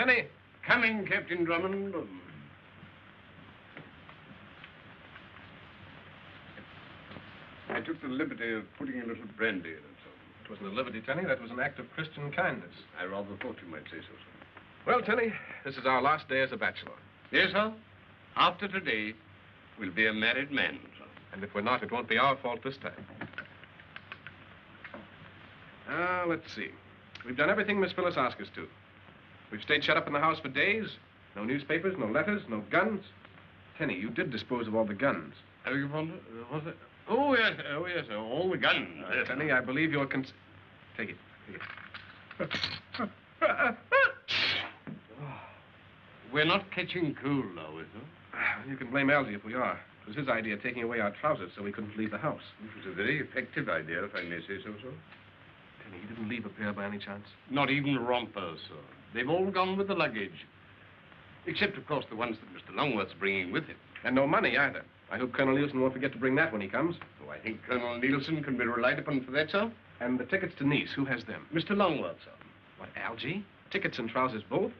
Tenny. Coming, Captain Drummond. I took the liberty of putting a little brandy in it, sir. It wasn't a liberty, Tenny. That was an act of Christian kindness. I rather thought you might say so, sir. Well, Tenny, this is our last day as a bachelor. Yes, sir. After today, we'll be a married man, sir. And if we're not, it won't be our fault this time. Let's see. We've done everything Miss Phyllis asked us to. We've stayed shut up in the house for days. No newspapers, no letters, no guns. Tenny, you did dispose of all the guns. Have you found it? Was it? Oh, yes, sir. All the guns. Yes. Tenny, I believe you're Take it. We're not catching cold, are we, sir? You can blame Algy if we are. It was his idea taking away our trousers so we couldn't leave the house. It was a very effective idea, if I may say so, sir. Tenny, he didn't leave a pair by any chance? Not even rompers, sir. They've all gone with the luggage. Except, of course, the ones that Mr. Longworth's bringing with him. And no money, either. I hope Colonel Nielson won't forget to bring that when he comes. Oh, I think Colonel Nielson can be relied upon for that, sir. And the tickets to Nice, who has them? Mr. Longworth, sir. What, Algy? Tickets and trousers both?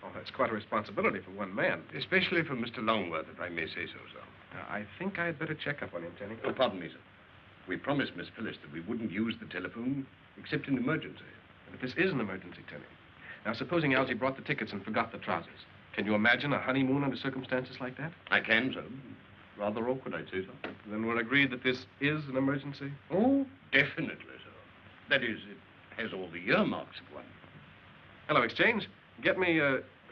Oh, that's quite a responsibility for one man. Especially for Mr. Longworth, if I may say so, sir. I think I'd better check up on him, Tenny. Oh, pardon me, sir. We promised Miss Phyllis that we wouldn't use the telephone except in emergency. But this is an emergency, Tenny. Now, supposing Algy brought the tickets and forgot the trousers. Can you imagine a honeymoon under circumstances like that? I can, sir. Rather awkward, I'd say, sir. Then we'll agree that this is an emergency? Oh, definitely, sir. That is, it has all the earmarks of one. Hello, Exchange. Get me,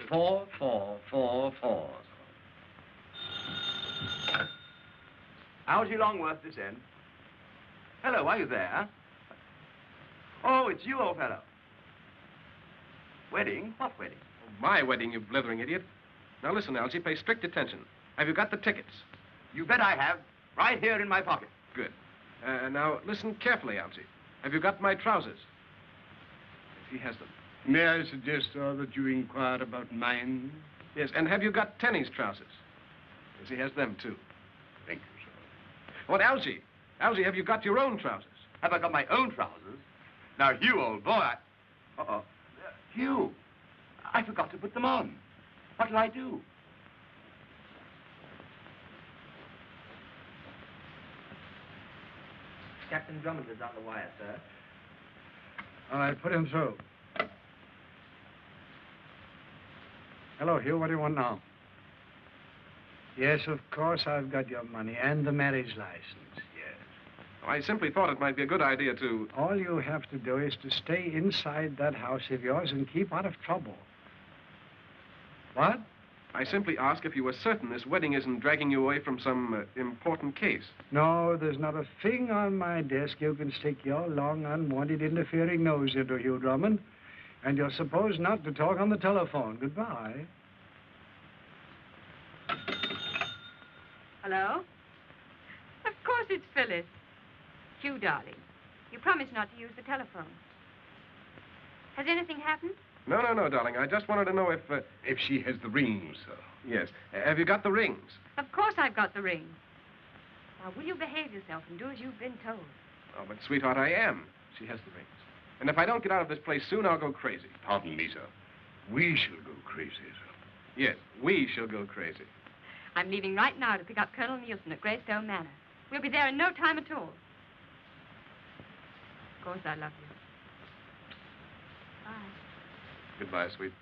4444. Algy Longworth, this end. Hello, are you there? Oh, it's you, old fellow. Wedding? What wedding? Oh, my wedding, you blithering idiot. Now listen, Algy, pay strict attention. Have you got the tickets? You bet I have. Right here in my pocket. Good. Now, listen carefully, Algy. Have you got my trousers? If he has them. May I suggest, sir, that you inquire about mine? Yes, and have you got Tenny's trousers? Yes, he has them, too. Thank you, sir. What, Algy? Algy, have you got your own trousers? Have I got my own trousers? Now, Hugh, old boy, Uh-oh. Hugh, I forgot to put them on. What'll I do? Captain Drummond is on the wire, sir. All right, put him through. Hello, Hugh. What do you want now? Yes, of course, I've got your money and the marriage license, yes. I simply thought it might be a good idea to... All you have to do is to stay inside that house of yours and keep out of trouble. What? I simply ask if you were certain this wedding isn't dragging you away from some important case. No, there's not a thing on my desk you can stick your long, unwanted, interfering nose into, Hugh Drummond. And you're supposed not to talk on the telephone. Goodbye. Hello? Of course it's Phyllis. Hugh, darling, you promised not to use the telephone. Has anything happened? No, darling. I just wanted to know if... If she has the rings, sir. Yes. Have you got the rings? Of course I've got the ring. Now, will you behave yourself and do as you've been told? Oh, but sweetheart, I am. She has the rings. And if I don't get out of this place soon, I'll go crazy. Pardon me, sir. We shall go crazy, sir. Yes, we shall go crazy. I'm leaving right now to pick up Colonel Nielson at Greystone Manor. We'll be there in no time at all. Of course I love you. Bye. Goodbye, sweet.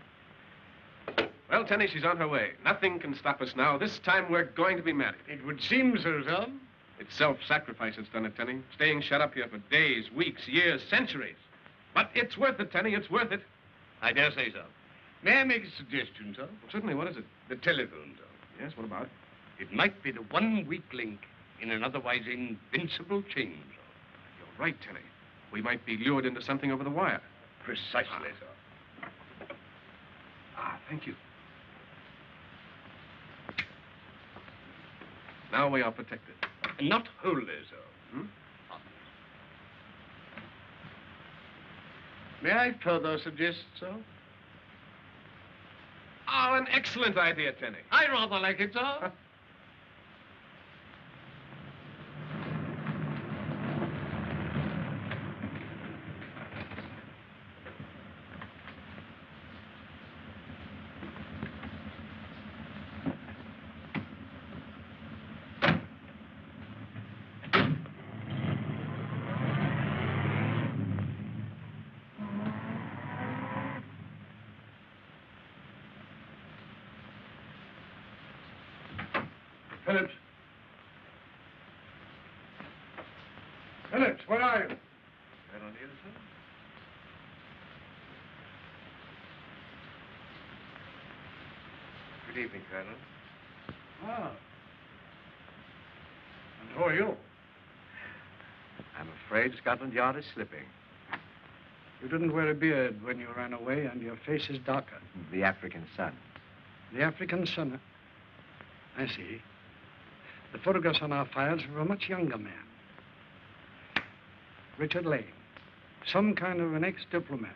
Well, Tenny, she's on her way. Nothing can stop us now. This time we're going to be married. It would seem so, sir. It's self-sacrifice that's done it, Tenny. Staying shut up here for days, weeks, years, centuries. But it's worth it, Tenny. It's worth it. I dare say so. May I make a suggestion, sir? Well, certainly. What is it? The telephone, sir. Yes, what about it? It might be the one weak link in an otherwise invincible chain, sir. You're right, Tenny. We might be lured into something over the wire. Precisely, sir. Thank you. Now we are protected. Not wholly, sir. Hmm? May I further suggest, sir? Oh, an excellent idea, Tenny. I rather like it, sir. Phillips. Phillips, where are you? Colonel Nielson? Good evening, Colonel. Ah. And who are you? I'm afraid Scotland Yard is slipping. You didn't wear a beard when you ran away, and your face is darker. The African sun. The African son. I see. The photographs on our files are of a much younger man. Richard Lane. Some kind of an ex-diplomat.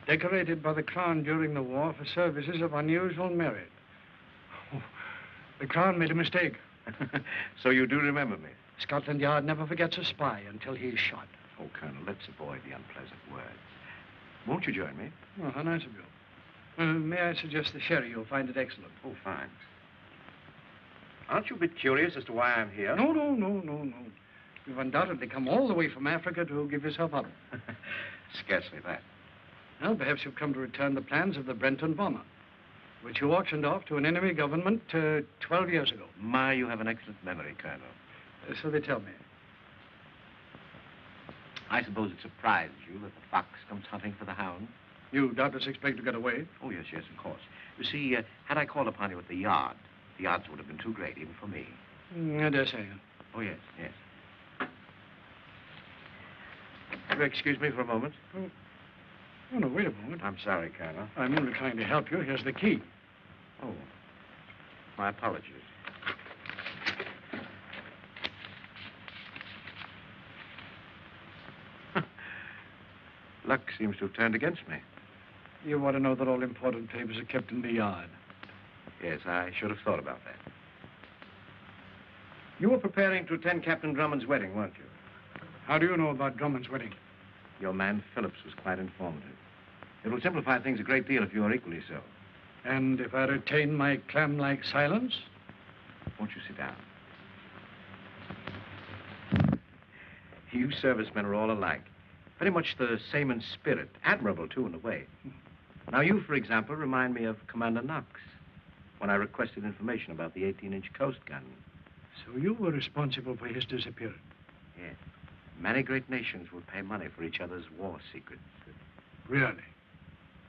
Decorated by the Crown during the war for services of unusual merit. Oh, the Crown made a mistake. So you do remember me? Scotland Yard never forgets a spy until he's shot. Oh, Colonel, let's avoid the unpleasant words. Won't you join me? Oh, how nice of you. May I suggest the sherry? You'll find it excellent. Oh, fine. Aren't you a bit curious as to why I'm here? No. You've undoubtedly come all the way from Africa to give yourself up. Scarcely that. Well, perhaps you've come to return the plans of the Brenton bomber, which you auctioned off to an enemy government 12 years ago. My, you have an excellent memory, Colonel. So they tell me. I suppose it surprised you that the fox comes hunting for the hound? You doubtless expect to get away. Oh, yes, of course. You see, had I called upon you at the yard, the odds would have been too great, even for me. I dare say. Oh, yes. Will you excuse me for a moment? Oh, no, wait a moment. I'm sorry, Colonel. I'm only trying to help you. Here's the key. Oh, my apologies. Luck seems to have turned against me. You want to know that all important papers are kept in the yard. Yes, I should have thought about that. You were preparing to attend Captain Drummond's wedding, weren't you? How do you know about Drummond's wedding? Your man, Phillips, was quite informative. It will simplify things a great deal if you are equally so. And if I retain my clam-like silence? Won't you sit down? You servicemen are all alike. Very much the same in spirit. Admirable, too, in a way. Now, you, for example, remind me of Commander Knox, when I requested information about the 18-inch coast gun. So you were responsible for his disappearance? Yes. Many great nations will pay money for each other's war secrets. Really?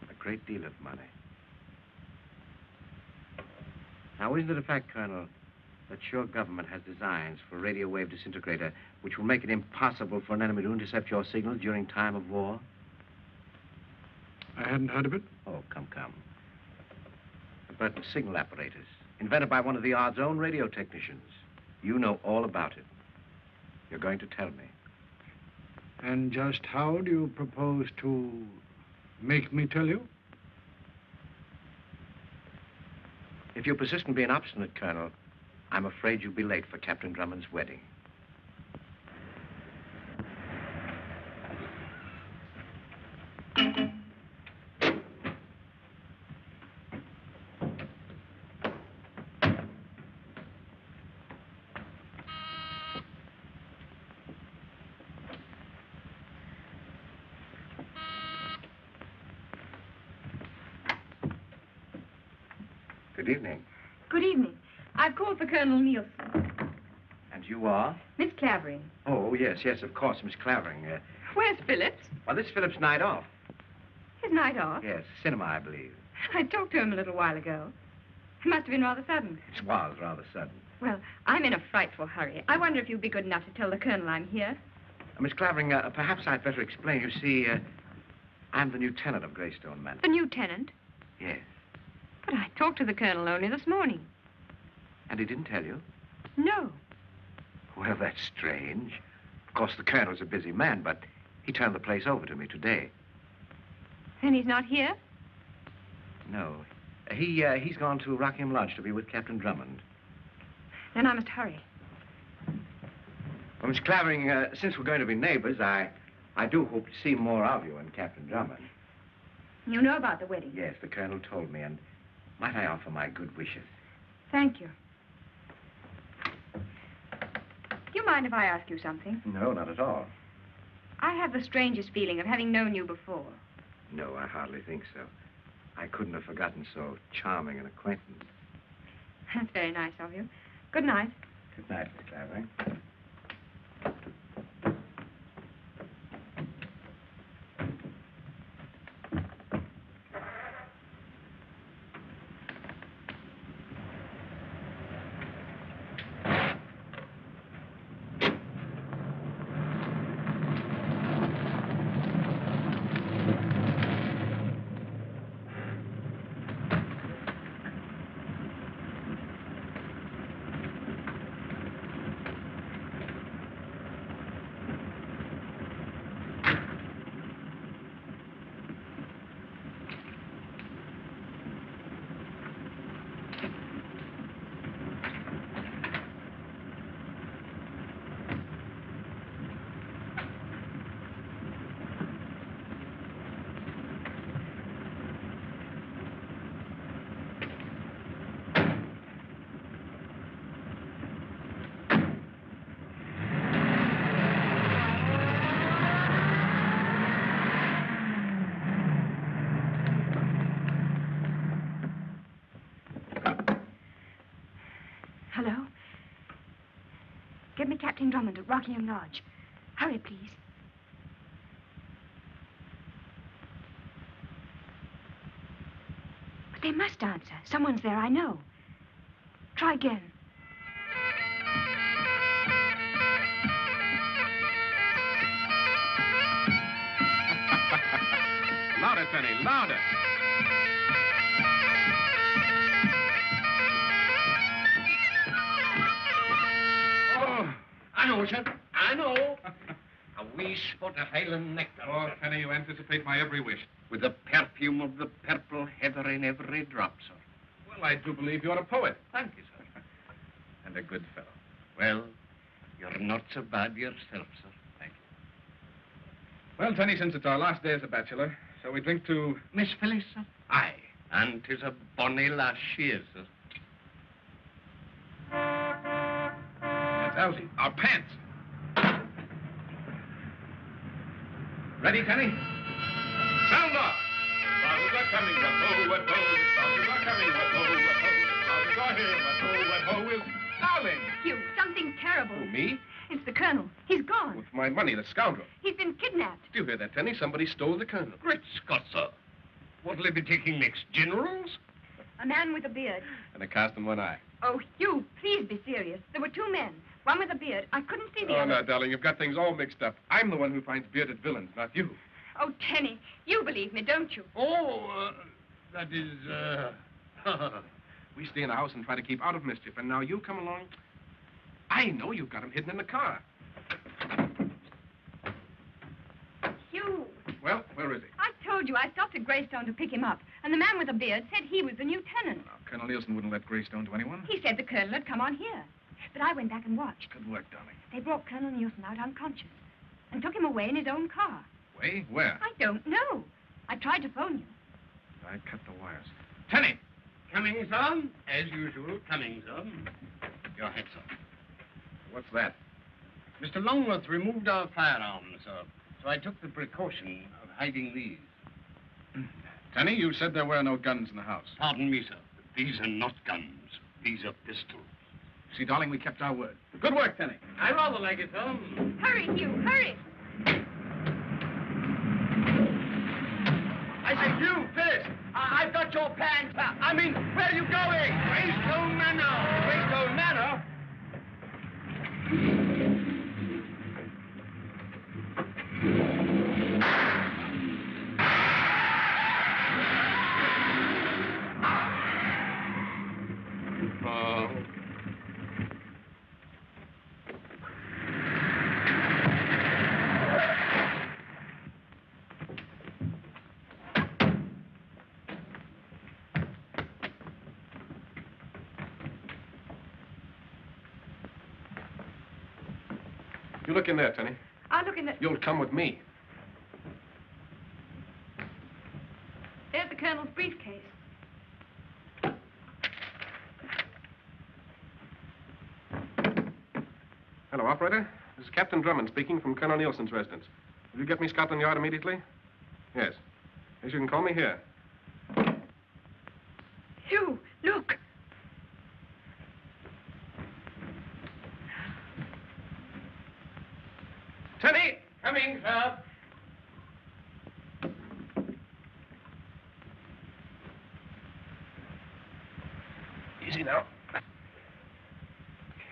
A great deal of money. Now, isn't it a fact, Colonel, that your government has designs for a radio wave disintegrator which will make it impossible for an enemy to intercept your signals during time of war? I hadn't heard of it. Oh, come. The Burton signal apparatus, invented by one of the yard's own radio technicians. You know all about it. You're going to tell me. And just how do you propose to make me tell you? If you persist in being obstinate, Colonel, I'm afraid you'll be late for Captain Drummond's wedding. Good evening. Good evening. I've called for Colonel Nielson. And you are? Miss Clavering. Oh, yes, of course, Miss Clavering. Where's Phillips? Well, this is Philip's night off. His night off? Yes, cinema, I believe. I talked to him a little while ago. It must have been rather sudden. It was rather sudden. Well, I'm in a frightful hurry. I wonder if you'd be good enough to tell the Colonel I'm here. Miss Clavering, perhaps I'd better explain. You see, I'm the new tenant of Greystone Manor. The new tenant? Yes. But I talked to the Colonel only this morning. And he didn't tell you? No. Well, that's strange. Of course, the Colonel's a busy man, but he turned the place over to me today. Then he's not here? No. He's gone to Rockingham Lodge to be with Captain Drummond. Then I must hurry. Well, Miss Clavering, since we're going to be neighbors, I do hope to see more of you and Captain Drummond. You know about the wedding? Yes, the Colonel told me, and might I offer my good wishes? Thank you. Do you mind if I ask you something? No, not at all. I have the strangest feeling of having known you before. No, I hardly think so. I couldn't have forgotten so charming an acquaintance. That's very nice of you. Good night. Good night, Miss Clavering. Hello? Get me Captain Drummond at Rockingham Lodge. Hurry, please. But they must answer. Someone's there, I know. Try again. Louder, Tenny, louder. I know, sir. I know. A wee spot of Highland nectar. Oh, Tenny, you anticipate my every wish. With the perfume of the purple heather in every drop, sir. Well, I do believe you're a poet. Thank you, sir. And a good fellow. Well, you're not so bad yourself, sir. Thank you. Well, Tenny, since it's our last day as a bachelor, shall we drink to... Miss Phyllis, sir? Aye. And 'tis a bonny lass she is, sir. That's Algy. Our pants. Ready, Tenny? Sound off! Soldiers are coming, what-ho, what-ho. Soldiers are coming, what-ho, what-ho. Soldiers are here, what-ho, what-ho. Will darling. Hugh, something terrible. Who, me? It's the Colonel. He's gone. With my money, the scoundrel. He's been kidnapped. Do you hear that, Tenny? Somebody stole the colonel. Great Scott, sir. What'll he be taking next? Generals? A man with a beard. And a cast in one eye. Oh, Hugh, please be serious. There were two men. One with a beard. I couldn't see the Oh, other. no, darling, you've got things all mixed up. I'm the one who finds bearded villains, not you. Oh, Tenny, you believe me, don't you? Oh, that is, We stay in the house and try to keep out of mischief, and now you come along. I know you've got him hidden in the car. Hugh, Well, where is he? I told you I stopped at Greystone to pick him up, and the man with the beard said he was the lieutenant. Oh, Colonel Nielson wouldn't let Greystone to anyone. He said the colonel had come on here. But I went back and watched. Good work, darling. They brought Colonel Nielson out unconscious and took him away in his own car. Way? Where? I don't know. I tried to phone you. I cut the wires. Tenny! coming, sir. As usual, coming, sir. Your hat, sir. What's that? Mr. Longworth removed our firearms, sir. So I took the precaution of hiding these. Tenny, you said there were no guns in the house. Pardon me, sir. These are not guns. These are pistols. See, darling, we kept our word. Good work, Tenny. I rather like it, sir. Hurry, Hugh, hurry. I say, you, Phyllis, I've got your pants. I mean, where are you going? Greystone Manor. Greystone Manor? You look in there, Tenny. I'll look in the... You'll come with me. There's the colonel's briefcase. Hello, operator. This is Captain Drummond speaking from Colonel Nielson's residence. Will you get me Scotland Yard immediately? Yes. Yes, you can call me here. Hugh, look. Coming, sir. Easy now.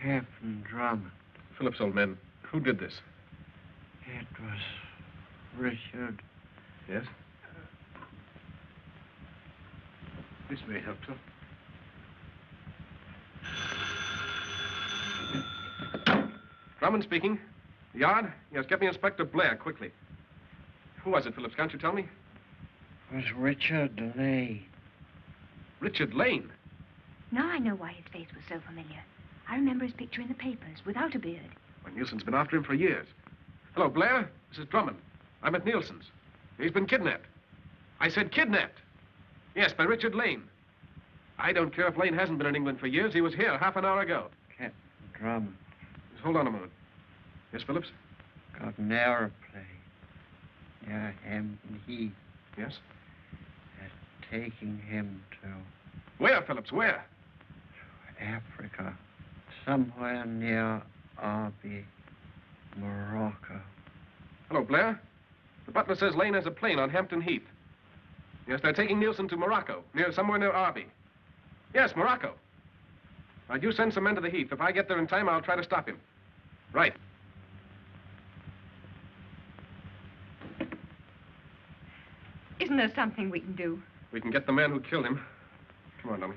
Captain Drummond. Phillips, old man, who did this? It was Richard. Yes? This may help, sir. Drummond speaking. The yard? Yes, get me Inspector Blair, quickly. Who was it, Phillips? Can't you tell me? It was Richard Lane. Richard Lane. Now I know why his face was so familiar. I remember his picture in the papers, without a beard. Well, Nielson's been after him for years. Hello, Blair. This is Drummond. I'm at Nielson's. He's been kidnapped. I said kidnapped. Yes, by Richard Lane. I don't care if Lane hasn't been in England for years. He was here half an hour ago. Captain Drummond Just hold on a moment. Yes, Phillips? got an airplane near Hampton Heath. Yes? They're taking him to Where, Phillips? Where? Africa, somewhere near Algy, Morocco. Hello, Blair. The butler says Lane has a plane on Hampton Heath. Yes, they're taking Nielson to Morocco, somewhere near Arby. Yes, Morocco. Right, you send some men to the Heath. If I get there in time, I'll try to stop him. Right. Isn't there something we can do? We can get the man who killed him. Come on, dummy.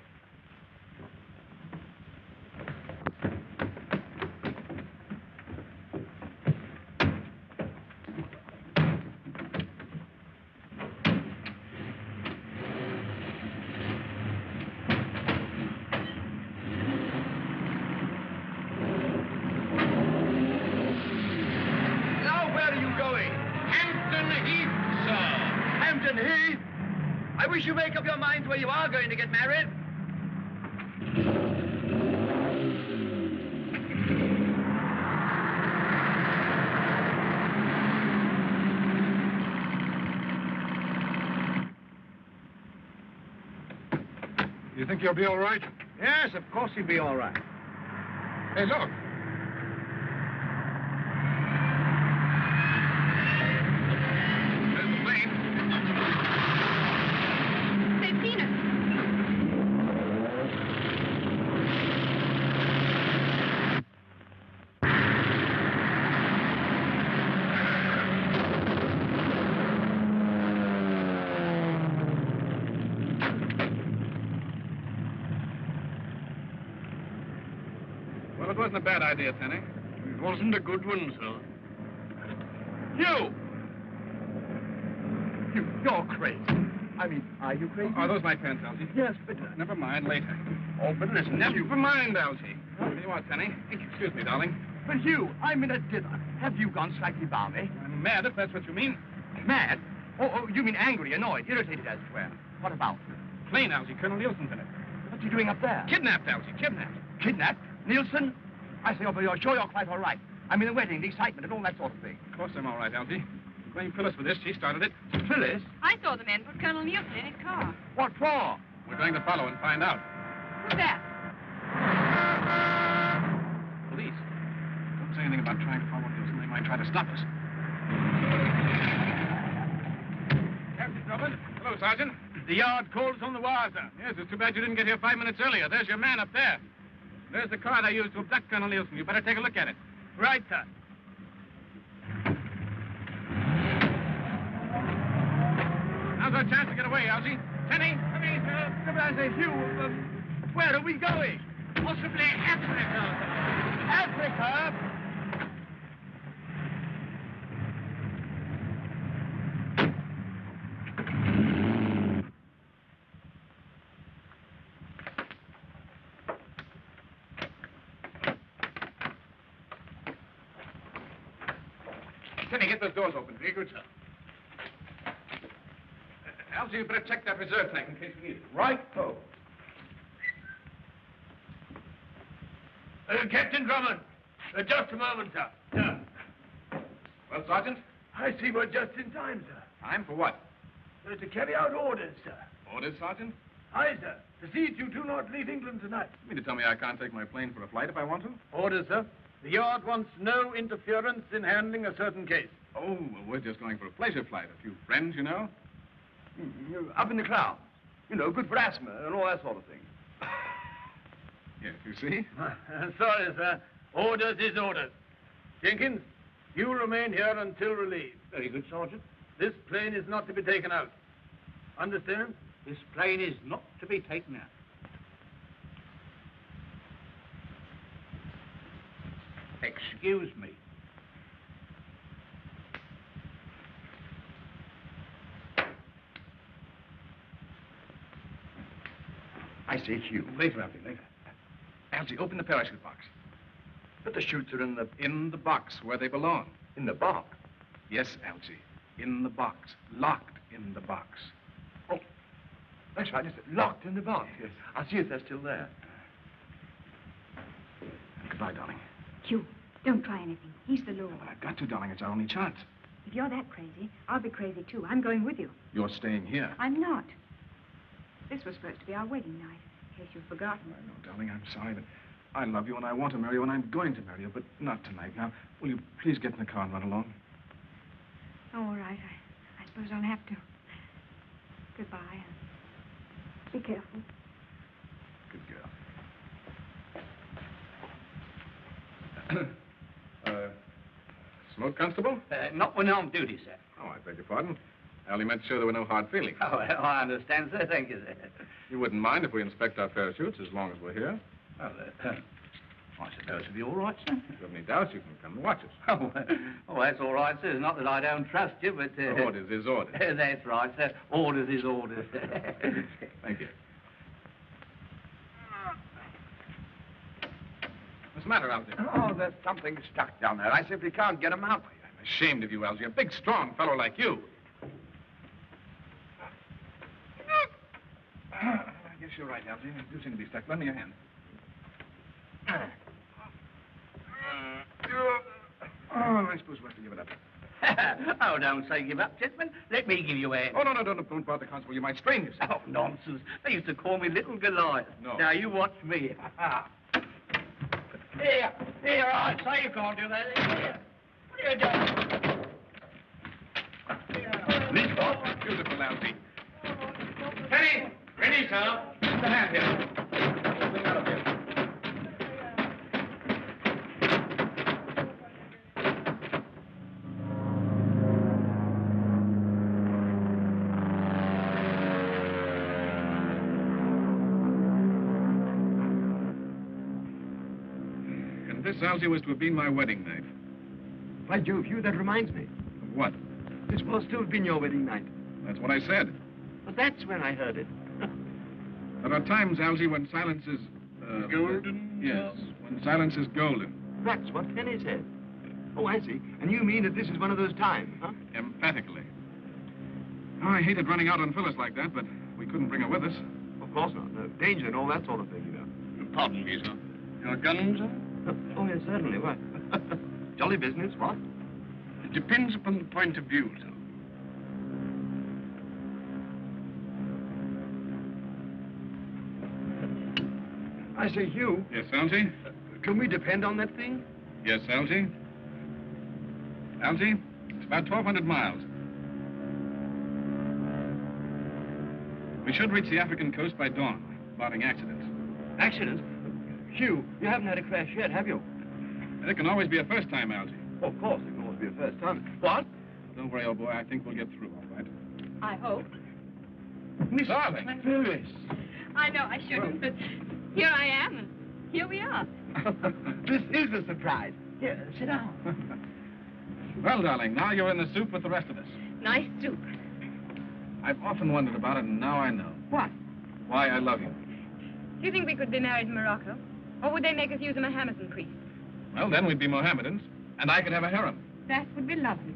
Now, where are you going? Hampton Heath, sir. Hampton Heath? I wish you make up your minds where you are going to get married. You think you'll be all right? Yes, of course he'll be all right. Hey, look. There's the plane. They've seen us. Well, it wasn't a bad idea, Tenny. It wasn't a good one, sir. You're crazy. I mean, are you crazy? Are those my pants, Algy? Yes, but... Never mind, later. Oh, but listen, Hugh. Never mind, Algy. Here you are, Tenny. Excuse me, darling. But Hugh, I'm in a dinner. Have you gone slightly balmy? I'm mad, if that's what you mean. Mad? Oh, you mean angry, annoyed, irritated elsewhere. What about? Plane, Algy. Colonel Nielson's in it. What's he doing up there? Kidnapped, Algy. Kidnapped. Kidnapped? Nielson? I say, but you're sure you're quite all right. I mean, the wedding, the excitement, and all that sort of thing. Of course I'm all right, Algy. Blame Phyllis for this. She started it. Phyllis? I saw the men put Colonel Nielson in his car. What for? We're going to follow and find out. Who's that? Police. Don't say anything about trying to follow Nielson. They might try to stop us. Captain Drummond. Hello, Sergeant. The yard calls on the wire, sir. Yes, it's too bad you didn't get here 5 minutes earlier. There's your man up there. There's the car they used to abduct Colonel Nielson. You better take a look at it. Right, sir. Now's our chance to get away, Algy. Tenny, come in, But I say, Hugh, where are we going? Possibly Africa. Africa? Tenny, get those doors open. Very good, sir. Algy, you better check that reserve tank in case we need it. Right-o. Captain Drummond. Just a moment, sir. Well, Sergeant? I see we're just in time, sir. Time for what? To carry out orders, sir. Orders, Sergeant? Aye, sir. To see that you do not leave England tonight. You mean to tell me I can't take my plane for a flight if I want to? Orders, sir. The yard wants no interference in handling a certain case. Oh, well, we're just going for a pleasure flight. A few friends, you know. Up in the clouds. You know, good for asthma and all that sort of thing. Yes, you see? Sorry, sir. Orders is orders. Jenkins, you remain here until relieved. Very good, Sergeant. This plane is not to be taken out. Understand? This plane is not to be taken out. Excuse me. I say, Hugh. Later, Algy, later. Algy, open the parachute box. But the chutes are In the box, where they belong. in the box. Yes, Algy. In the box. Locked in the box. Oh, that's right. It's locked in the box. Yes. I'll see if they're still there. Goodbye, darling. Hugh, don't try anything. He's the law. But I've got to, darling. It's our only chance. If you're that crazy, I'll be crazy too. I'm going with you. You're staying here. I'm not. This was supposed to be our wedding night, in case you've forgotten. I know, darling. I'm sorry, but I love you and I want to marry you and I'm going to marry you, but not tonight. Now, will you please get in the car and run along? Oh, all right. I suppose I'll have to. Goodbye. Be careful. Good girl. Smoke, Constable? Not when on duty, sir. Oh, I beg your pardon. I only meant to show there were no hard feelings. Oh, I understand, sir. Thank you, sir. You wouldn't mind if we inspect our parachutes as long as we're here? Well, I suppose it'll be all right, sir. If you have any doubts, you can come and watch us. Oh, that's all right, sir. It's not that I don't trust you, but... Orders is orders. That's right, sir. Orders is orders. Thank you. What's the matter, Algy? Oh, there's something stuck down there. I simply can't get them out. I'm ashamed of you, Algy. A big, strong fellow like you. I guess you're right, Algy. You do seem to be stuck. Lend me your hand. Oh, I suppose we'll have to give it up. Oh, don't say give up, gentlemen. Let me give you a hand. Oh, no, don't bother, Constable. You might strain yourself. Oh, nonsense. They used to call me Little Goliath. No. Now, you watch me. Here, I say you can't do that. Here. What are you doing? Beautiful, Algy. Tenny! Ready, sir. Put the hand here. Get out of here. And this, Algy, was to have been my wedding night. By Jove, Hugh, that reminds me. Of what? This must still have been your wedding night. That's what I said. But that's when I heard it. There are times, Algy, when silence is... Golden? Yes, when silence is golden. That's what Tenny said. Oh, I see. And you mean that this is one of those times, huh? Emphatically. Oh, I hated running out on Phyllis like that, but we couldn't bring her with us. Of course not. No danger and all that sort of thing, you know. Pardon me, sir. Your gun, sir? Oh, yes, certainly. What? Jolly business, what? It depends upon the point of view, sir. I say, Hugh, Yes, Algy? can we depend on that thing? Yes, Algy? Algy, it's about 1,200 miles. We should reach the African coast by dawn, barring accidents. Accidents? Hugh, you haven't had a crash yet, have you? There can always be a first time, Algy. Oh, of course, it can always be a first time. What? Don't worry, old boy. I think we'll get through, all right. I hope. Miss Darling. Phyllis. I know I shouldn't, but here I am, and here we are. This is a surprise. Here, sit down. Well, darling, now you're in the soup with the rest of us. Nice soup. I've often wondered about it, and now I know. What? Why I love you. Do you think we could be married in Morocco? Or would they make us use a Mohammedan priest? Well, then we'd be Mohammedans, and I could have a harem. That would be lovely.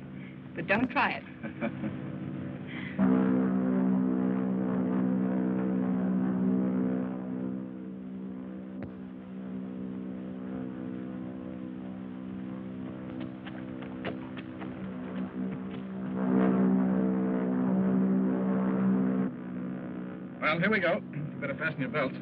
But don't try it. Well, here we go. You better fasten your belts.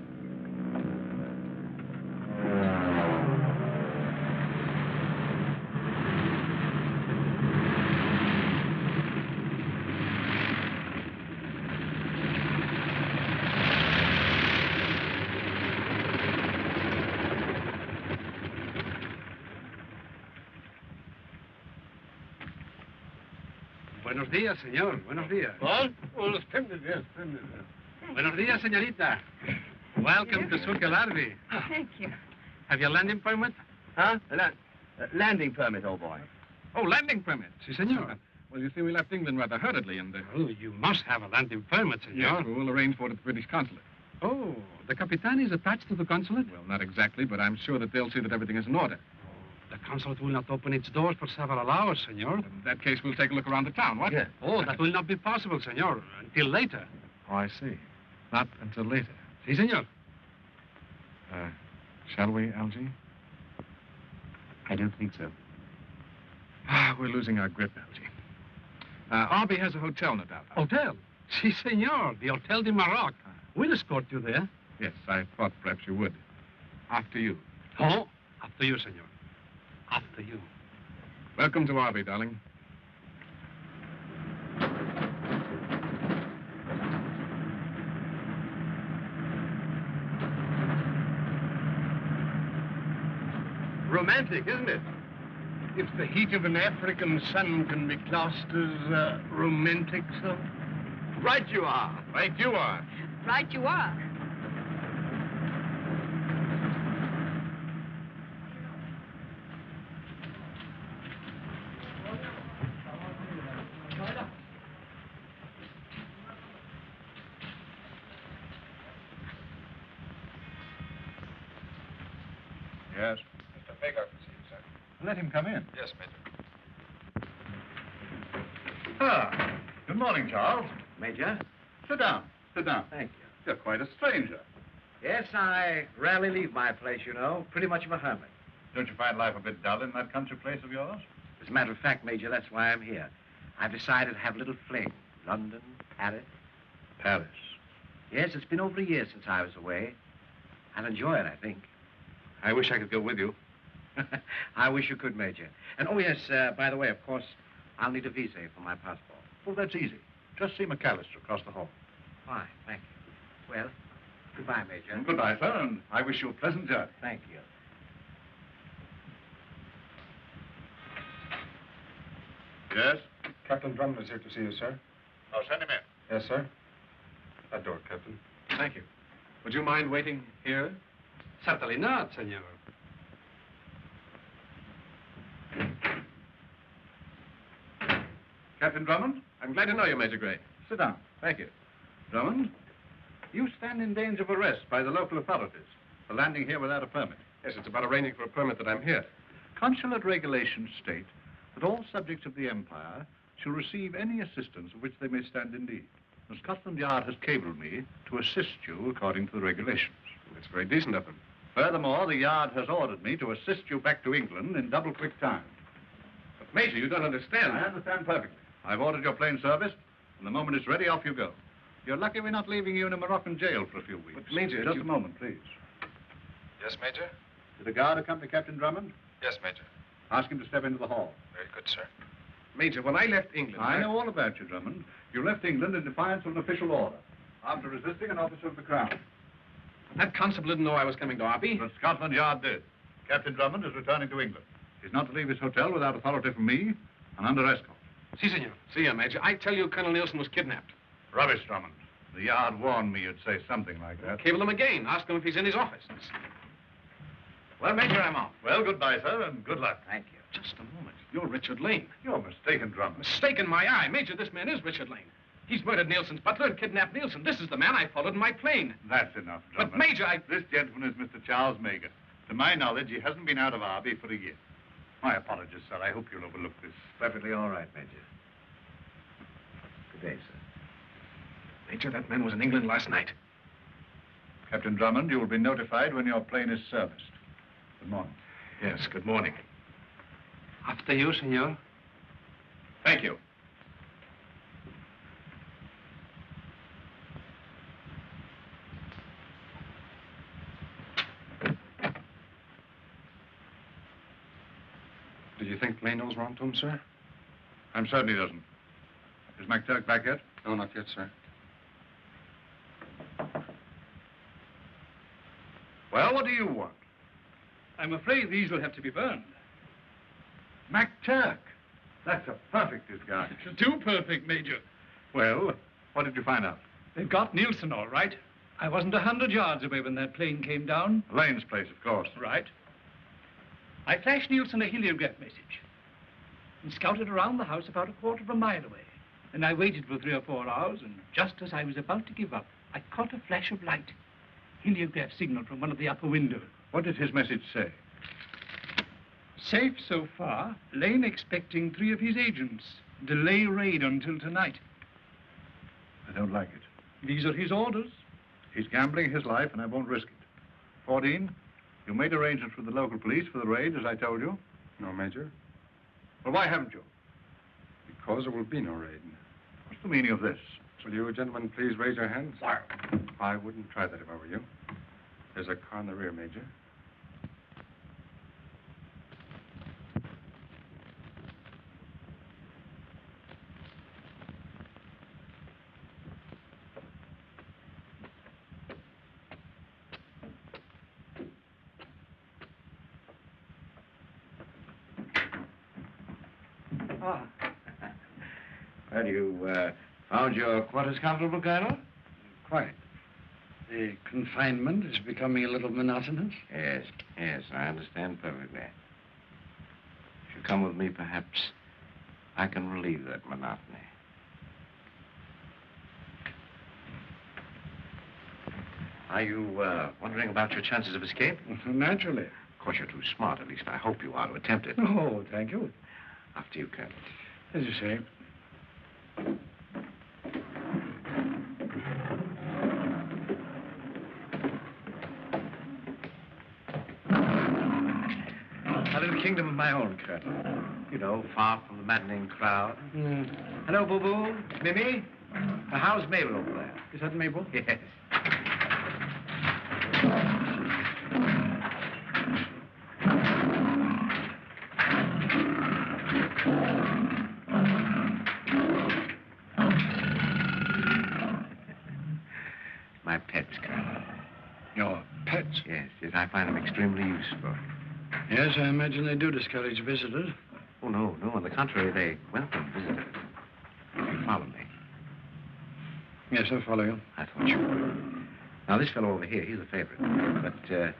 Buenos días, señor. Buenos días. What? Oh, splendid, yes, splendid. Buenos días, señorita. Welcome to Suc El Arbi. Thank you. Have your landing permit? Huh? Landing permit, old boy. Oh, landing permit. Si, senor. Well, you see, we left England rather hurriedly, and... Oh, you must have a landing permit, senor. Yes, we'll arrange for it at the British Consulate. Oh, the Capitan is attached to the consulate? Well, not exactly, but I'm sure that they'll see that everything is in order. The consulate will not open its doors for several hours, senor. In that case, we'll take a look around the town, what? Yeah. Oh, that will not be possible, senor, until later. Oh, I see. Not until later. Si, senor. Shall we, Algy? I don't think so. Ah, we're losing our grip, Algy. Arby has a hotel, no doubt. Hotel? Si, senor. The Hotel de Maroc. We'll escort you there. Yes, I thought perhaps you would. After you. Oh, after you, senor. After you. Welcome to Arby, darling. Romantic, isn't it? If the heat of an African sun can be classed as romantic, so. Right you are. Right you are. Right you are. Yes. Mr. Baker can see you, sir. Let him come in. Yes, Major. Ah, good morning, Charles. Major? Sit down. Sit down. Thank you. You're quite a stranger. Yes, I rarely leave my place, you know. Pretty much of a hermit. Don't you find life a bit dull in that country place of yours? As a matter of fact, Major, that's why I'm here. I've decided to have a little fling. London, Paris. Paris. Yes, it's been over a year since I was away. I'll enjoy it, I think. I wish I could go with you. I wish you could, Major. And, oh, yes, by the way, of course, I'll need a visa for my passport. Well, that's easy. Just see McAllister across the hall. Fine, thank you. Well, goodbye, Major. Goodbye, sir, and I wish you a pleasant journey. Thank you. Yes? Captain Drummond is here to see you, sir. Oh, send him in. Yes, sir. That door, Captain. Thank you. Would you mind waiting here? Certainly not, senor. Captain Drummond? I'm glad to know you, Major Gray. Sit down. Thank you. Drummond, you stand in danger of arrest by the local authorities for landing here without a permit. Yes, it's about arranging for a permit that I'm here. Consulate regulations state that all subjects of the Empire shall receive any assistance of which they may stand in need. The Scotland Yard has cabled me to assist you according to the regulations. It's very decent of them. Furthermore, the Yard has ordered me to assist you back to England in double quick time. But, Major, you don't understand. I understand perfectly. I've ordered your plane service, and the moment it's ready, off you go. You're lucky we're not leaving you in a Moroccan jail for a few weeks. But, Major, Just a moment, please. Yes, Major? Did a guard accompany Captain Drummond? Yes, Major. Ask him to step into the hall. Very good, sir. Major, when I left England... I know all about you, Drummond. You left England in defiance of an official order, after resisting an officer of the Crown. That constable didn't know I was coming to Arby. But Scotland Yard did. Captain Drummond is returning to England. He's not to leave his hotel without authority from me and under escort. Si, senor. See ya, Major. I tell you, Colonel Nielson was kidnapped. Rubbish, Drummond. The Yard warned me you'd say something like that. Cable him again. Ask him if he's in his office. Well, Major, I'm off. Well, goodbye, sir, and good luck. Thank you. Just a moment. You're Richard Lane. You're mistaken, Drummond. Mistake in my eye. Major, this man is Richard Lane. He's murdered Nielson's butler and kidnapped Nielson. This is the man I followed in my plane. That's enough, Drummond. But, Major, This gentleman is Mr. Charles Mager. To my knowledge, he hasn't been out of Arby for a year. My apologies, sir. I hope you'll overlook this. Perfectly all right, Major. Good day, sir. Major, that man was in England last night. Captain Drummond, you will be notified when your plane is serviced. Good morning. Yes, good morning. After you, senor. Thank you. Did you think Lane knows wrong to him, sir? I'm certain he doesn't. Is McTurk back yet? No, not yet, sir. Well, what do you want? I'm afraid these will have to be burned. McTurk. That's a perfect disguise. Too perfect, Major. Well, what did you find out? They've got Nielson all right. I wasn't 100 yards away when that plane came down. Lane's place, of course. Right. I flashed Nielson a heliograph message and scouted around the house about a quarter of a mile away. And I waited for 3 or 4 hours, and just as I was about to give up, I caught a flash of light. Heliograph signal from one of the upper windows. What did his message say? Safe so far. Lane expecting 3 of his agents. Delay raid until tonight. I don't like it. These are his orders. He's gambling his life, and I won't risk it. 14, you made arrangements with the local police for the raid, as I told you. No, Major. Well, why haven't you? Because there will be no raid. What's the meaning of this? Will you gentlemen please raise your hands? Sir. I wouldn't try that if I were you. There's a car in the rear, Major. Ah. Well, you found your quarters comfortable, Colonel? Quite. The confinement is becoming a little monotonous. Yes, I understand perfectly. If you come with me, perhaps I can relieve that monotony. Are you wondering about your chances of escape? Naturally. Of course, you're too smart. At least I hope you are to attempt it. Oh, thank you. After you, Colonel. As you say. A little kingdom of my own, Colonel. You know, far from the maddening crowd. Hello, Boo-Boo. Mimi. How's Mabel over there? Is that Mabel? Yes. My pets, Colonel. Your pets? Yes, I find them extremely useful. Yes, I imagine they do discourage visitors. Oh, no. On the contrary, they welcome visitors. If you follow me. Yes, I'll follow you. I thought you would. Now, this fellow over here, he's a favorite. But,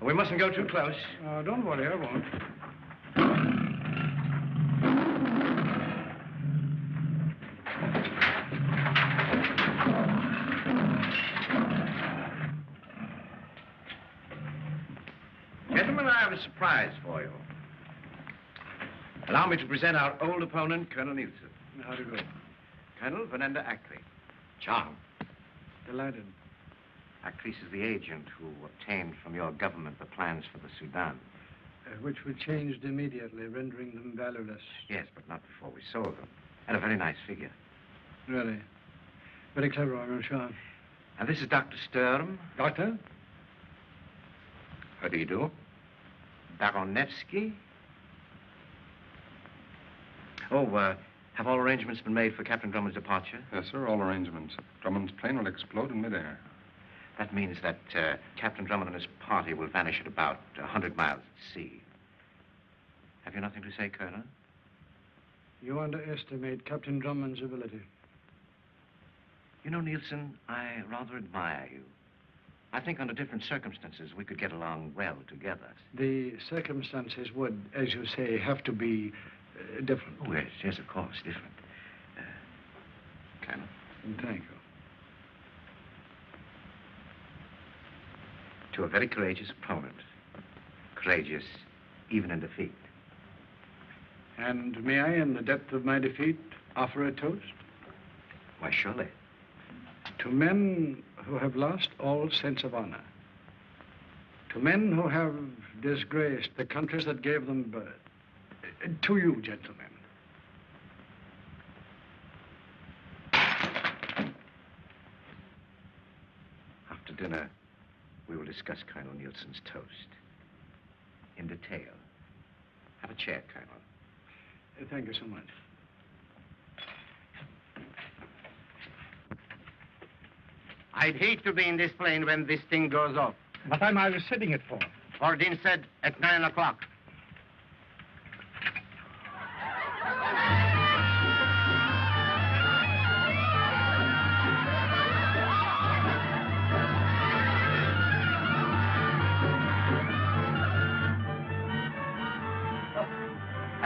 we mustn't go too close. Don't worry, I won't. Gentlemen, I have a surprise for you. Allow me to present our old opponent, Colonel Nielson. How do you go? Colonel Vanenda Ackley. Charm. Delighted. Ackley is the agent who obtained from your government the plans for the Sudan. Which were changed immediately, rendering them valueless. Yes, but not before we sold them. At a very nice figure. Really? Very clever, I'm sure. And this is Dr. Sturm. Doctor? How do you do? Baronevsky. Oh, have all arrangements been made for Captain Drummond's departure? Yes, sir, all arrangements. Drummond's plane will explode in midair. That means that Captain Drummond and his party will vanish at about 100 miles at sea. Have you nothing to say, Colonel? You underestimate Captain Drummond's ability. You know, Nielson, I rather admire you. I think under different circumstances, we could get along well together. The circumstances would, as you say, have to be different. Oh, yes, of course, different. Colonel. Thank you. To a very courageous opponent. Courageous, even in defeat. And may I, in the depth of my defeat, offer a toast? Why, surely. To men who have lost all sense of honor. To men who have disgraced the countries that gave them birth. To you, gentlemen. After dinner, we will discuss Colonel Nielsen's toast. In detail. Have a chair, Colonel. Thank you so much. I'd hate to be in this plane when this thing goes off. What time are you setting it for? Ordine said at 9 o'clock.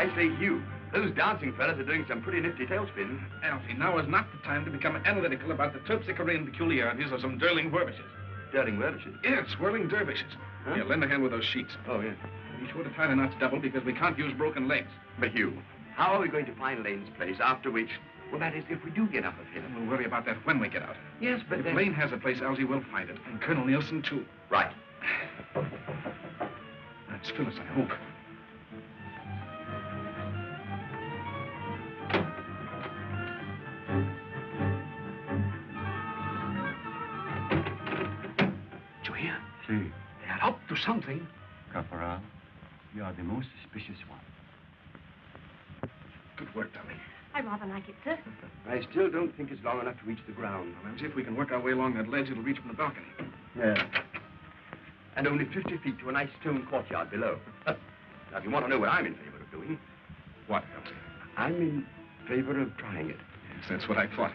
I say, Hugh, those dancing fellas are doing some pretty nifty tailspins. Alfie, now is not the time to become analytical about the terpsichorean peculiarities of some dirling dervishes. Dirling dervishes? Yes, whirling dervishes. Huh? Here, lend a hand with those sheets. Oh, yes. Be sure to tie the knots double because we can't use broken legs. But, Hugh, how are we going to find Lane's place after which... Well, that is, if we do get up of him. We'll worry about that when we get out. Yes, but if then... Lane has a place, Algy will find it. And Colonel Nielson, too. Right. That's Phyllis, I hope. Do you hear? See, They are up to something. Corporal, you are the most suspicious one. Good work, darling. I rather like it, sir. I still don't think it's long enough to reach the ground. Well, Algy, if we can work our way along that ledge, it'll reach from the balcony. Yeah. And only 50 feet to a nice stone courtyard below. Now, if you want to know what I'm in favor of doing, What, Algy? I'm in favor of trying it. Yes, that's what I thought.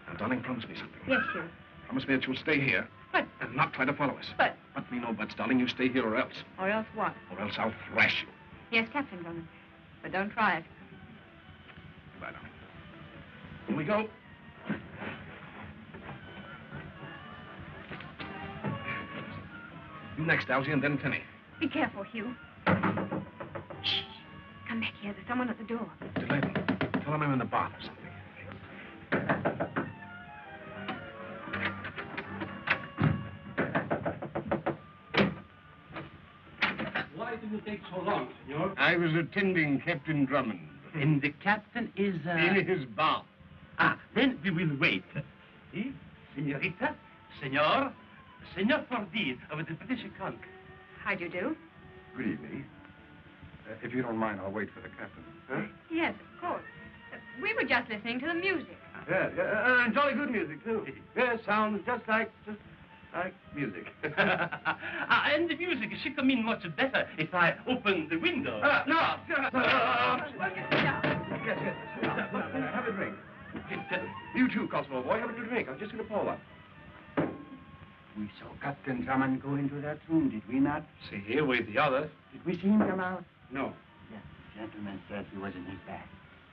Now, darling, promise me something. Yes, Hugh. Promise me that you'll stay here. But... And not try to follow us. But... Let me know, buts, darling. You stay here or else. Or else what? Or else I'll thrash you. Yes, Captain Drummond. But don't try it. Goodbye, darling. Here we go. You next, Algy, and then Tenny. Be careful, Hugh. Shh. Come back here. There's someone at the door. Delay them. Tell them I'm in the bath or something. Why did you take so long, senor? I was attending Captain Drummond. And the captain is, In his bath. Ah, then we will wait. See? Senorita, senor, Senor Fordy of the British Consul. How'd you do? Good evening. if you don't mind, I'll wait for the captain. Huh? Yes, of course. We were just listening to the music. Yeah, and jolly good music, too. Yeah, sounds just like music. And the music should come in much better if I open the window. No! Yes. Have a drink. You too, Constable boy. Have a drink. I'm just going to pour one. We saw Captain Drummond go into that room, did we not? See here with the others. Did we see him come out? No. Yes, the gentleman said he was in his bag.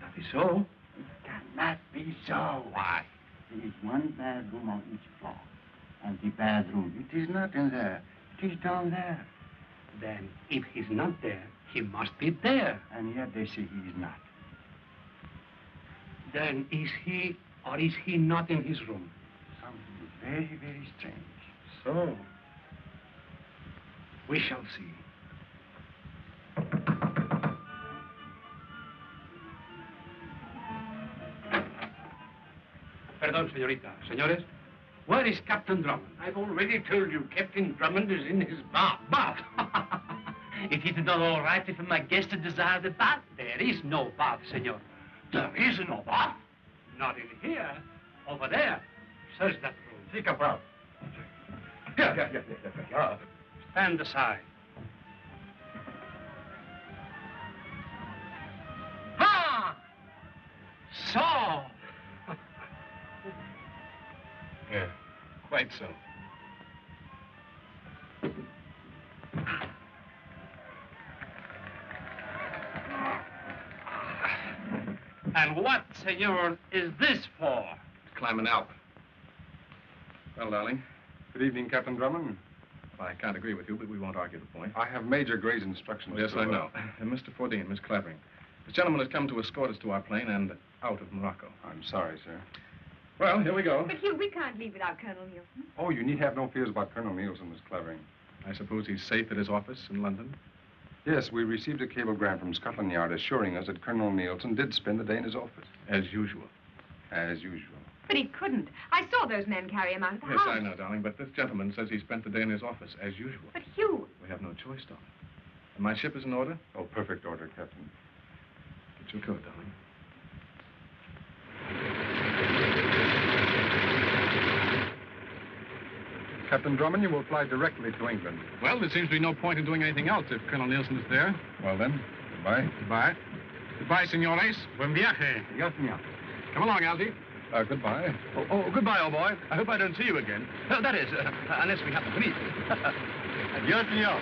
That is so. It cannot be so. Why? There is one bedroom on each floor. And the bedroom, it is not in there. It is down there. Then, if he's not there, he must be there. And yet they say he is not. Then is he or is he not in his room? Something very, very strange. So, we shall see. Perdón, señorita. Señores, where is Captain Drummond? I've already told you, Captain Drummond is in his bath. Bath? It is not all right if my guest desire the bath. There is no bath, senor. There is no bath? Not in here. Over there. Search that room. Si, Capral. Yeah. Stand aside. Ah! So. Yeah, quite so. And what, senor, is this for? Climb an Alp. Well, darling. Good evening, Captain Drummond. Well, I can't agree with you, but we won't argue the point. I have Major Gray's instructions. Yes, I know. Mr. Fordine, Miss Clavering. This gentleman has come to escort us to our plane and out of Morocco. I'm sorry, sir. Well, here we go. But, Hugh, we can't leave without Colonel Nielson. Oh, you need have no fears about Colonel Nielson, Miss Clavering. I suppose he's safe at his office in London? Yes, we received a cablegram from Scotland Yard assuring us that Colonel Nielson did spend the day in his office. As usual. As usual. But he couldn't. I saw those men carry him out of the Yes, house. I know, darling, but this gentleman says he spent the day in his office, as usual. But, Hugh... We have no choice, darling. And my ship is in order? Oh, perfect order, Captain. Get your coat, darling. Captain Drummond, you will fly directly to England. Well, there seems to be no point in doing anything else if Colonel Nielson is there. Well, then, goodbye. Goodbye. Goodbye, senores. Buen viaje. Yes, senor. Come along, Algy. Goodbye. Oh, goodbye, old boy. I hope I don't see you again. That is, unless we happen to meet. Adieu, senor.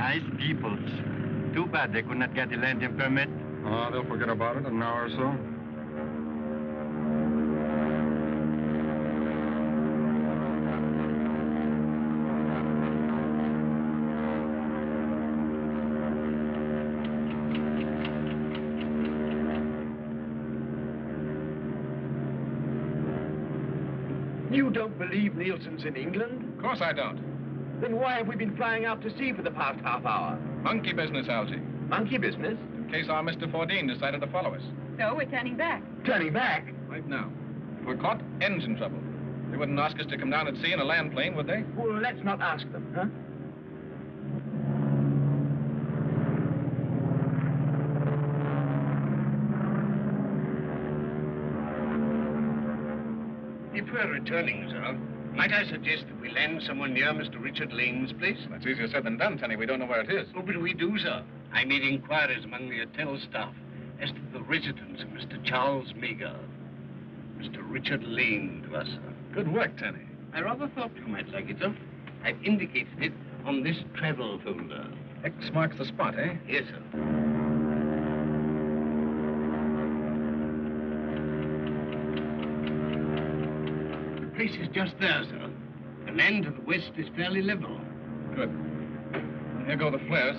Nice peoples. Too bad they could not get the landing permit. Oh, they'll forget about it in an hour or so. You don't believe Nielson's in England? Of course I don't. Then why have we been flying out to sea for the past half hour? Monkey business, Algy. Monkey business? In case our Mr. Fordine decided to follow us. So we're turning back. Turning back? Right now. If we're caught, engine trouble. They wouldn't ask us to come down at sea in a land plane, would they? Well, let's not ask them, huh? If we're returning, sir, might I suggest that we land somewhere near Mr. Richard Lane's place? That's easier said than done, Tenny. We don't know where it is. Oh, but we do, sir. I made inquiries among the hotel staff as to the residence of Mr. Charles Meagher. Mr. Richard Lane to us, sir. Good work, Tenny. I rather thought you might like it, sir. I've indicated it on this travel folder. X marks the spot, eh? Yes, sir. The place is just there, sir. The land to the west is fairly level. Good. Here go the flares.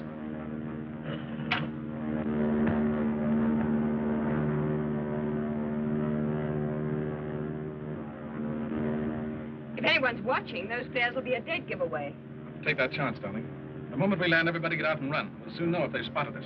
If anyone's watching, those flares will be a dead giveaway. Take that chance, darling. The moment we land, everybody get out and run. We'll soon know if they've spotted us.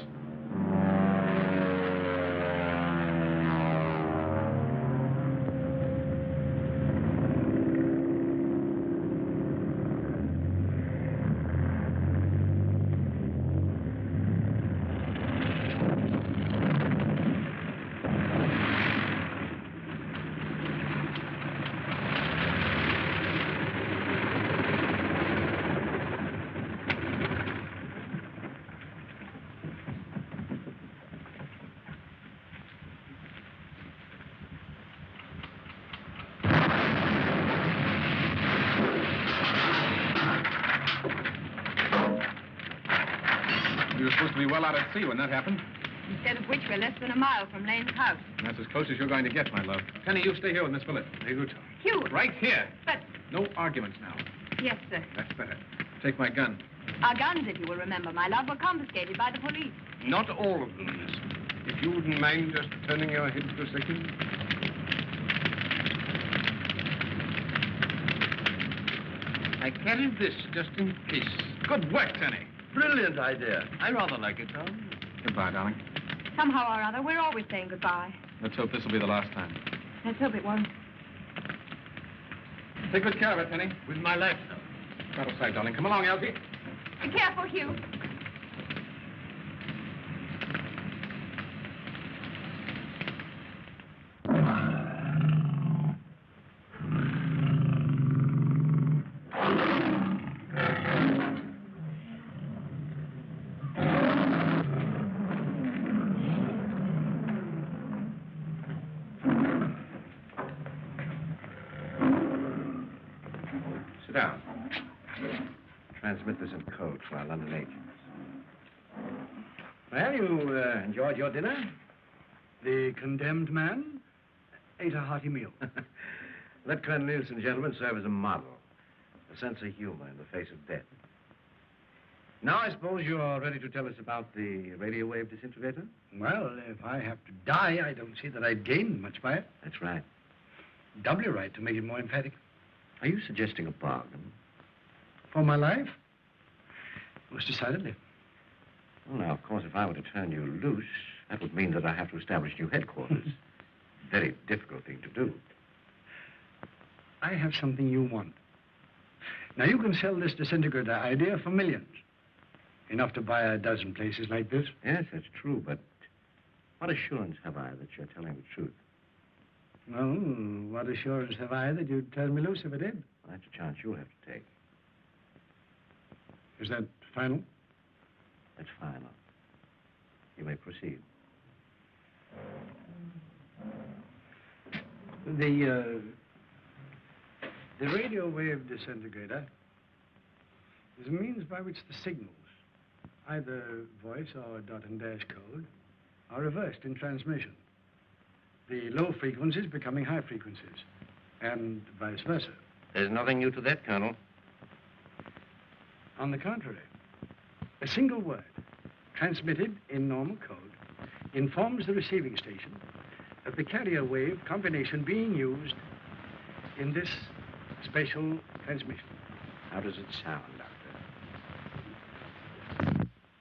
We were supposed to be well out at sea when that happened. Instead of which, we're less than a mile from Lane's house. And that's as close as you're going to get, my love. Tenny, you stay here with Miss Phyllis. Very good. Hugh! Right here. But... No arguments now. Yes, sir. That's better. Take my gun. Our guns, if you will remember, my love, were confiscated by the police. Not all of them, miss. If you wouldn't mind just turning your head for a second. I carried this just in case. Good work, Tenny. Brilliant idea. I rather like it, Tom. Goodbye, darling. Somehow or other, we're always saying goodbye. Let's hope this will be the last time. Let's hope it won't. Take good care of it, Tenny. With my life, sir. Out of sight, darling. Come along, Algy. Be careful, Hugh. Sit down. Transmit this in code for our London agents. Well, you enjoyed your dinner? The condemned man ate a hearty meal. Let Colonel Nielson, gentlemen, serve as a model. A sense of humor in the face of death. Now, I suppose you're ready to tell us about the radio wave disintegrator? Well, if I have to die, I don't see that I'd gain much by it. That's right. Doubly right to make it more emphatic. Are you suggesting a bargain? For my life? Most decidedly. Well, now, of course, if I were to turn you loose, that would mean that I have to establish new headquarters. Very difficult thing to do. I have something you want. Now, you can sell this disintegrator idea for millions. Enough to buy a dozen places like this. Yes, that's true, but what assurance have I that you're telling the truth? Well, what assurance have I that you'd turn me loose if I did? Well, that's a chance you'll have to take. Is that final? That's final. You may proceed. The radio wave disintegrator is a means by which the signals either voice or dot and dash code are reversed in transmission. The low frequencies becoming high frequencies, and vice versa. There's nothing new to that, Colonel. On the contrary, a single word transmitted in normal code informs the receiving station of the carrier wave combination being used in this special transmission. How does it sound, Doctor?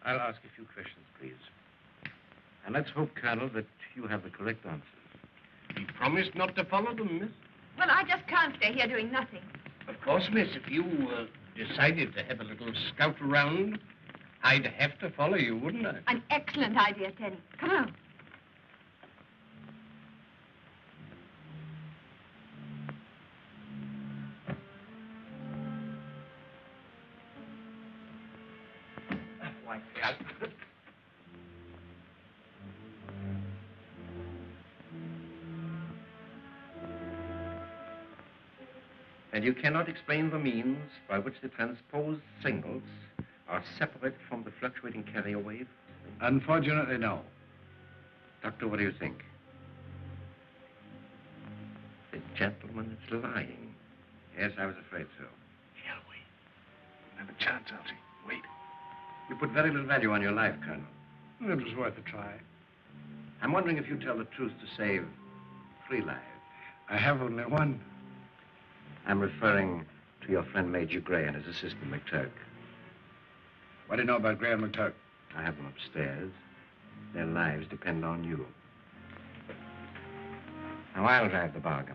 I'll ask a few questions, please. And let's hope, Colonel, that you have the correct answers. He promised not to follow them, miss. Well, I just can't stay here doing nothing. Of course, miss, if you decided to have a little scout around, I'd have to follow you, wouldn't I? An excellent idea, Tenny. Come on. Why, And you cannot explain the means by which the transposed signals are separated from the fluctuating carrier wave? Unfortunately, no. Doctor, what do you think? The gentleman is lying. Yes, I was afraid so. Shall we? Have a chance, Algy. Wait. You put very little value on your life, Colonel. It was worth a try. I'm wondering if you tell the truth to save 3 lives. I have only one. I'm referring to your friend Major Gray and his assistant, McTurk. What do you know about Gray and McTurk? I have them upstairs. Their lives depend on you. Now, I'll drive the bargain.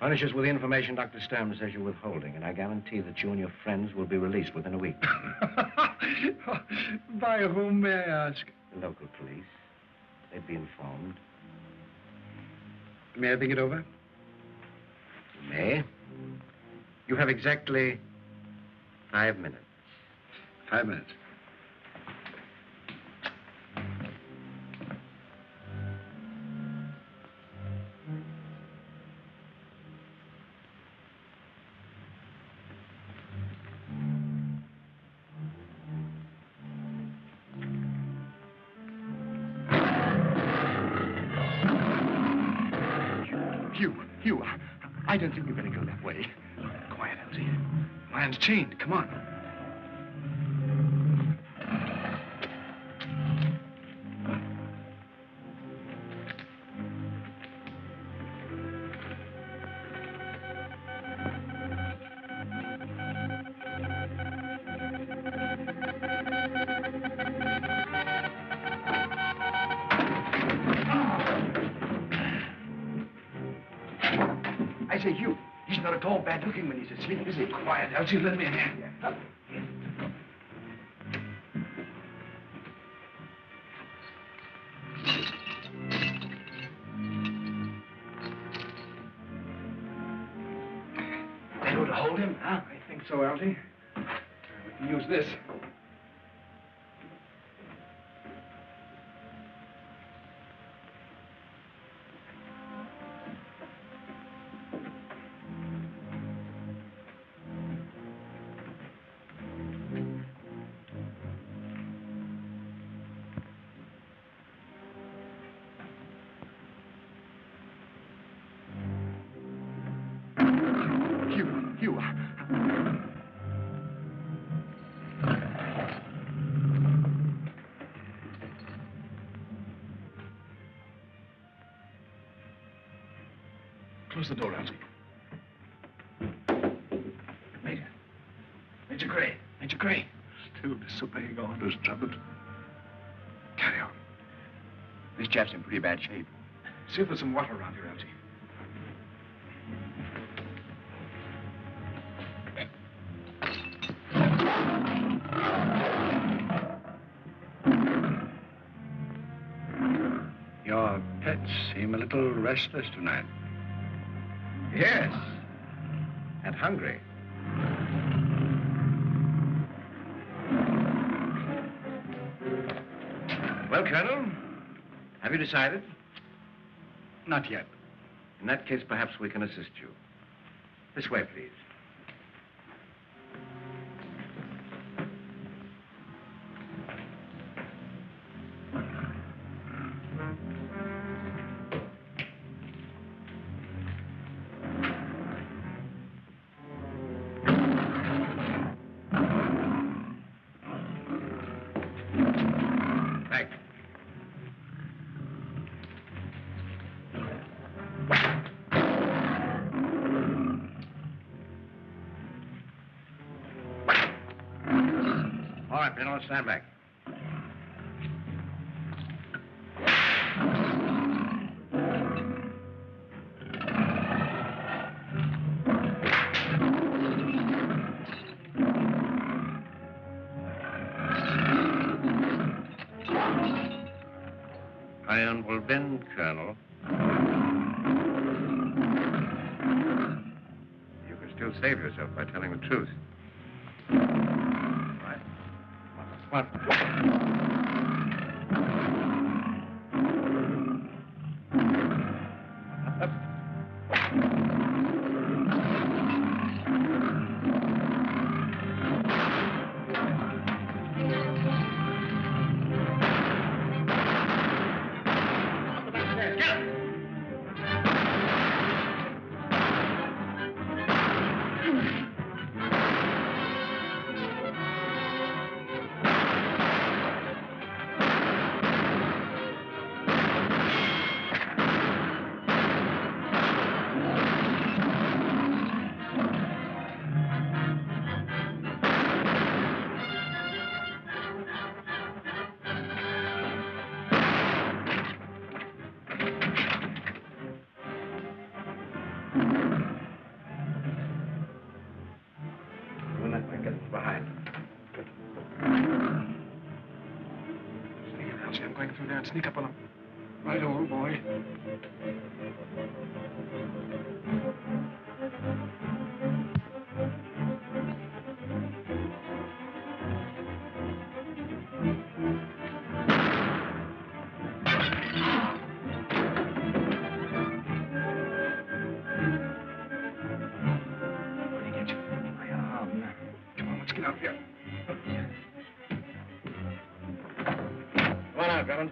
Furnish us with the information Dr. Sturm says you're withholding, and I guarantee that you and your friends will be released within a week. By whom, may I ask? The local police. They'd be informed. May I think it over? You may. You have exactly 5 minutes. 5 minutes. Hugh, I don't think we better go that way. Quiet, Algy. Man's chained. Come on. I say, Hugh, he's not at all bad looking when he's asleep, is he? Quiet, Algy. Lend me a hand. Yeah. That ought to hold him, huh? I think so, Algy. We can use this. Hugh. Close the door, Algy. Major Gray. Major Gray. Still disobeying orders, Drummond. Carry on. This chap's in pretty bad shape. See if there's some water around here, Algy. Your pets seem a little restless tonight. Yes. And hungry. Well, Colonel, have you decided? Not yet. In that case, perhaps we can assist you. This way, please. All right, men, let's stand back. Iron will bend, Colonel. You can still save yourself by telling the truth. Right. What? I'm going through there and sneak up on him. Right, old boy. Where'd he get you? My arm. Come on, let's get out of here. Come on out, Drummond.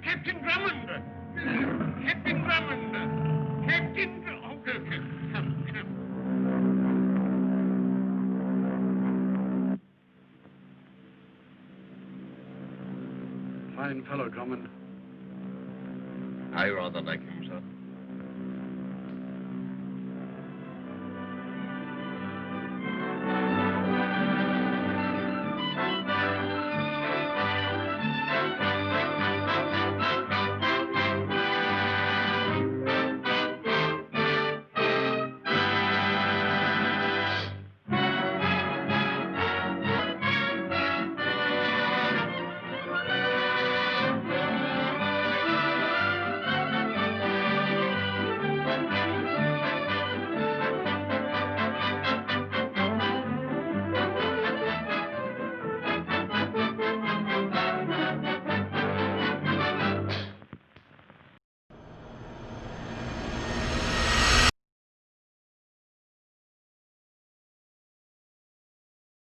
Captain Drummond! Captain Drummond! Captain Drummond! Oh, come. Fine fellow, Drummond. I rather like him